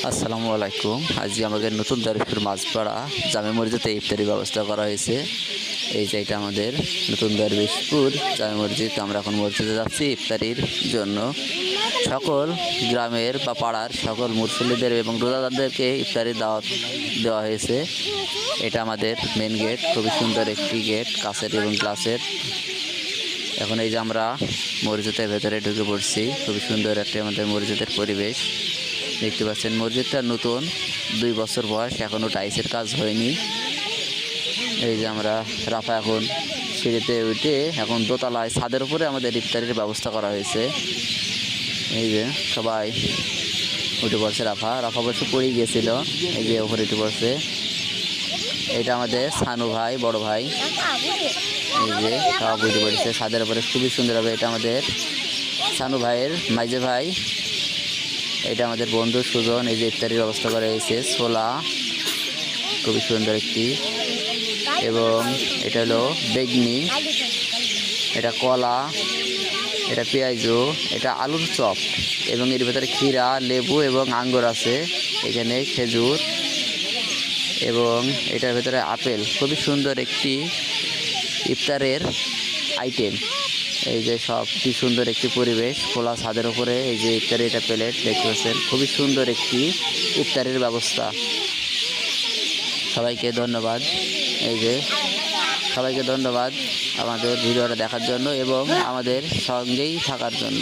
আসসালামু আলাইকুম। আজ আমাদের নতুন দারিফপুর মাঝপাড়া জামে মসজিদে ইফতারি ব্যবস্থা করা হয়েছে। এই যে এটা আমাদের নতুন দারিফপুর জামে মসজিদ। আমরা এখন মসজিদে যাচ্ছি ইফতারির জন্য। সকল গ্রামের বা পাড়ার সকল মুসল্লিদের এবং রোজাদারদেরকে ইফতারির দাওয়াত দেওয়া হয়েছে। এটা আমাদের মেন গেট, খুবই সুন্দর একটি গেট, কাঁচের এবং গ্লাসের। এখন এই যে আমরা মসজিদের ভেতরে ঢুকে পড়ছি। খুবই সুন্দর একটি আমাদের মসজিদের পরিবেশ দেখতে পাচ্ছেন। মসজিদটা নতুন, 2 বছর বয়স, এখনও টাইলসের কাজ হয়নি। এই যে আমরা রাফা এখন সিঁড়িতে উঠে এখন দোতলায় ছাদের উপরে আমাদের ইফতারির ব্যবস্থা করা হয়েছে। এই যে সবাই উঠে পড়ছে। রাফা অবশ্য পড়ে গিয়েছিল, এই যে উপরে উঠে পড়ছে। এটা আমাদের সানু ভাই, বড় ভাই। এই যে সব উঠে পড়েছে ছাদের উপরে, খুবই সুন্দর হবে। এটা আমাদের সানু ভাইয়ের মাইজে ভাই। এটা আমাদের বন্ধু সুজন। এই যে ইফতারির ব্যবস্থা করা হয়েছে, ছোলা, খুবই সুন্দর একটি। এবং এটা হলো বেগনি, এটা কলা, এটা পেঁয়াজু, এটা আলুর চপ, এবং এর ভেতরে ক্ষীরা, লেবু এবং আঙ্গুর আছে, এখানে খেজুর, এবং এটার ভেতরে আপেল। খুবই সুন্দর একটি ইফতারের আইটেম। এই যে সব কি সুন্দর একটি পরিবেশ, খোলা ছাদের উপরে এই যে ইফতারি, এটা প্লেট দেখতে পাচ্ছেন। খুবই সুন্দর একটি ইফতারের ব্যবস্থা। সবাইকে ধন্যবাদ। এই যে সবাইকে ধন্যবাদ আমাদের ভিডিওটা দেখার জন্য এবং আমাদের সঙ্গেই থাকার জন্য।